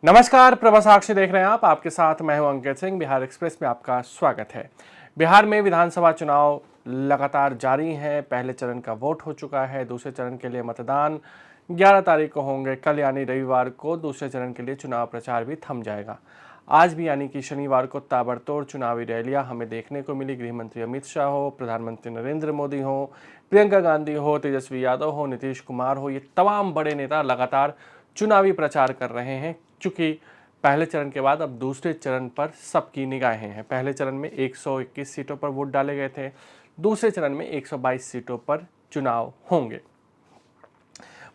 नमस्कार, प्रभा साक्षी देख रहे हैं आप। आपके साथ मैं हूं अंकित सिंह। बिहार एक्सप्रेस में आपका स्वागत है। बिहार में विधानसभा चुनाव लगातार जारी हैं। पहले चरण का वोट हो चुका है। दूसरे चरण के लिए मतदान 11 तारीख को होंगे। कल यानी रविवार को दूसरे चरण के लिए चुनाव प्रचार भी थम जाएगा। आज भी यानी कि शनिवार को ताबड़तोड़ चुनावी रैलियां हमें देखने को मिली। गृह मंत्री अमित शाह हो, प्रधानमंत्री नरेंद्र मोदी हो, प्रियंका गांधी हो, तेजस्वी यादव हो, नीतीश कुमार हो, ये तमाम बड़े नेता लगातार चुनावी प्रचार कर रहे हैं। चूंकि पहले चरण के बाद अब दूसरे चरण पर सबकी निगाहें हैं। पहले चरण में 121 सीटों पर वोट डाले गए थे। दूसरे चरण में 122 सीटों पर चुनाव होंगे।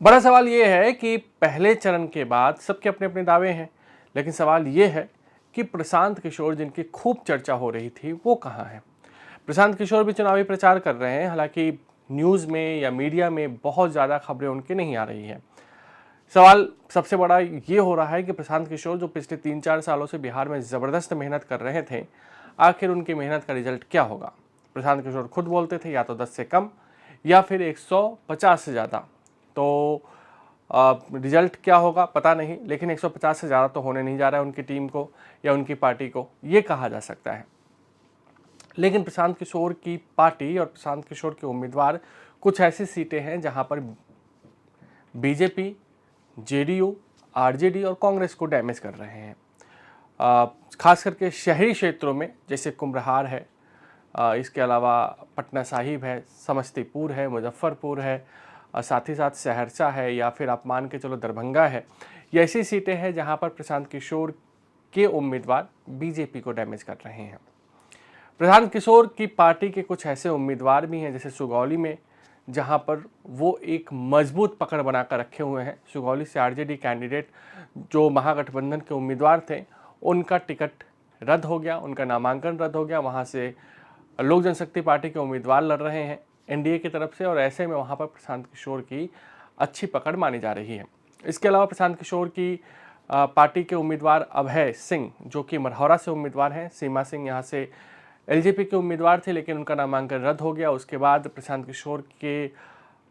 बड़ा सवाल यह है कि पहले चरण के बाद सबके अपने अपने दावे हैं, लेकिन सवाल यह है कि प्रशांत किशोर, जिनकी खूब चर्चा हो रही थी, वो कहाँ हैं। प्रशांत किशोर भी चुनावी प्रचार कर रहे हैं, हालांकि न्यूज़ में या मीडिया में बहुत ज़्यादा खबरें उनकी नहीं आ रही हैं। सवाल सबसे बड़ा ये हो रहा है कि प्रशांत किशोर, जो पिछले 3-4 सालों से बिहार में ज़बरदस्त मेहनत कर रहे थे, आखिर उनकी मेहनत का रिजल्ट क्या होगा। प्रशांत किशोर खुद बोलते थे या तो 10 से कम या फिर 150 से ज़्यादा। तो रिजल्ट क्या होगा पता नहीं, लेकिन 150 से ज़्यादा तो होने नहीं जा रहा है उनकी टीम को या उनकी पार्टी को, ये कहा जा सकता है। लेकिन प्रशांत किशोर की पार्टी और प्रशांत किशोर के उम्मीदवार कुछ ऐसी सीटें हैं जहाँ पर बीजेपी, जेडीयू, आरजेडी और कांग्रेस को डैमेज कर रहे हैं। खास करके शहरी क्षेत्रों में, जैसे कुम्हरार है, इसके अलावा पटना साहिब है, समस्तीपुर है, मुजफ्फरपुर है, साथ ही साथ सहरसा है, या फिर आप मान के चलो दरभंगा है। ये ऐसी सीटें हैं जहां पर प्रशांत किशोर के उम्मीदवार बीजेपी को डैमेज कर रहे हैं। प्रशांत किशोर की पार्टी के कुछ ऐसे उम्मीदवार भी हैं, जैसे सुगौली में, जहां पर वो एक मजबूत पकड़ बनाकर रखे हुए हैं। सुगौली से आरजेडी कैंडिडेट जो महागठबंधन के उम्मीदवार थे, उनका टिकट रद्द हो गया, उनका नामांकन रद्द हो गया। वहां से लोक जनशक्ति पार्टी के उम्मीदवार लड़ रहे हैं एनडीए की तरफ से, और ऐसे में वहां पर प्रशांत किशोर की अच्छी पकड़ मानी जा रही है। इसके अलावा प्रशांत किशोर की पार्टी के उम्मीदवार अभय सिंह, जो कि मरहौरा से उम्मीदवार हैं। सीमा सिंह यहाँ से एलजेपी के उम्मीदवार थे, लेकिन उनका नामांकन रद्द हो गया। उसके बाद प्रशांत किशोर के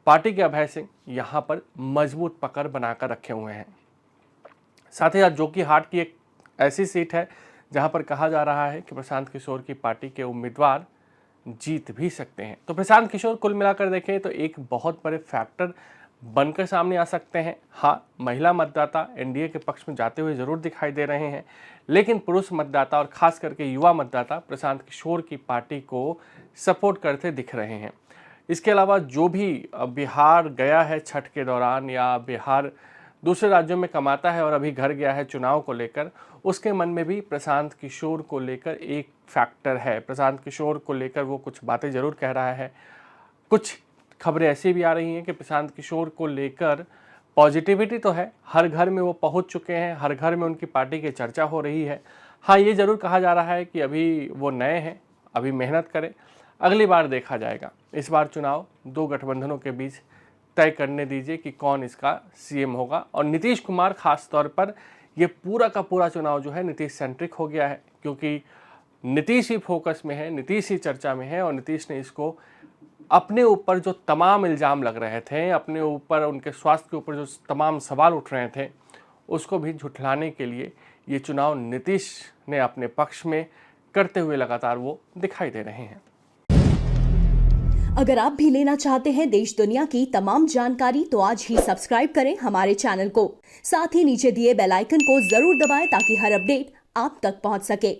पार्टी के अभय सिंह यहाँ पर मजबूत पकड़ बनाकर रखे हुए हैं। साथ ही साथ जोकीहाट की एक ऐसी सीट है जहाँ पर कहा जा रहा है कि प्रशांत किशोर की पार्टी के उम्मीदवार जीत भी सकते हैं। तो प्रशांत किशोर कुल मिलाकर देखें तो एक बहुत बड़े फैक्टर बनकर सामने आ सकते हैं। हाँ, महिला मतदाता एनडीए के पक्ष में जाते हुए जरूर दिखाई दे रहे हैं, लेकिन पुरुष मतदाता और खास करके युवा मतदाता प्रशांत किशोर की पार्टी को सपोर्ट करते दिख रहे हैं। इसके अलावा जो भी बिहार गया है छठ के दौरान, या बिहार दूसरे राज्यों में कमाता है और अभी घर गया है चुनाव को लेकर, उसके मन में भी प्रशांत किशोर को लेकर एक फैक्टर है। प्रशांत किशोर को लेकर वो कुछ बातें जरूर कह रहा है। कुछ खबरें ऐसी भी आ रही हैं कि प्रशांत किशोर को लेकर पॉजिटिविटी तो है, हर घर में वो पहुंच चुके हैं, हर घर में उनकी पार्टी की चर्चा हो रही है। हाँ, ये जरूर कहा जा रहा है कि अभी वो नए हैं, अभी मेहनत करें, अगली बार देखा जाएगा। इस बार चुनाव दो गठबंधनों के बीच तय करने दीजिए कि कौन इसका सीएम होगा। और नीतीश कुमार खास तौर पर, ये पूरा का पूरा चुनाव जो है नीतीश सेंट्रिक हो गया है, क्योंकि नीतीश ही फोकस में है, नीतीश ही चर्चा में है। और नीतीश ने इसको अपने ऊपर जो तमाम इल्ज़ाम लग रहे थे, अपने ऊपर उनके स्वास्थ्य के ऊपर जो तमाम सवाल उठ रहे थे, उसको भी झुठलाने के लिए ये चुनाव नीतीश ने अपने पक्ष में करते हुए लगातार वो दिखाई दे रहे हैं। अगर आप भी लेना चाहते हैं देश दुनिया की तमाम जानकारी, तो आज ही सब्सक्राइब करें हमारे चैनल को। साथ ही नीचे दिए बेल आइकन को जरूर दबाएं ताकि हर अपडेट आप तक पहुंच सके।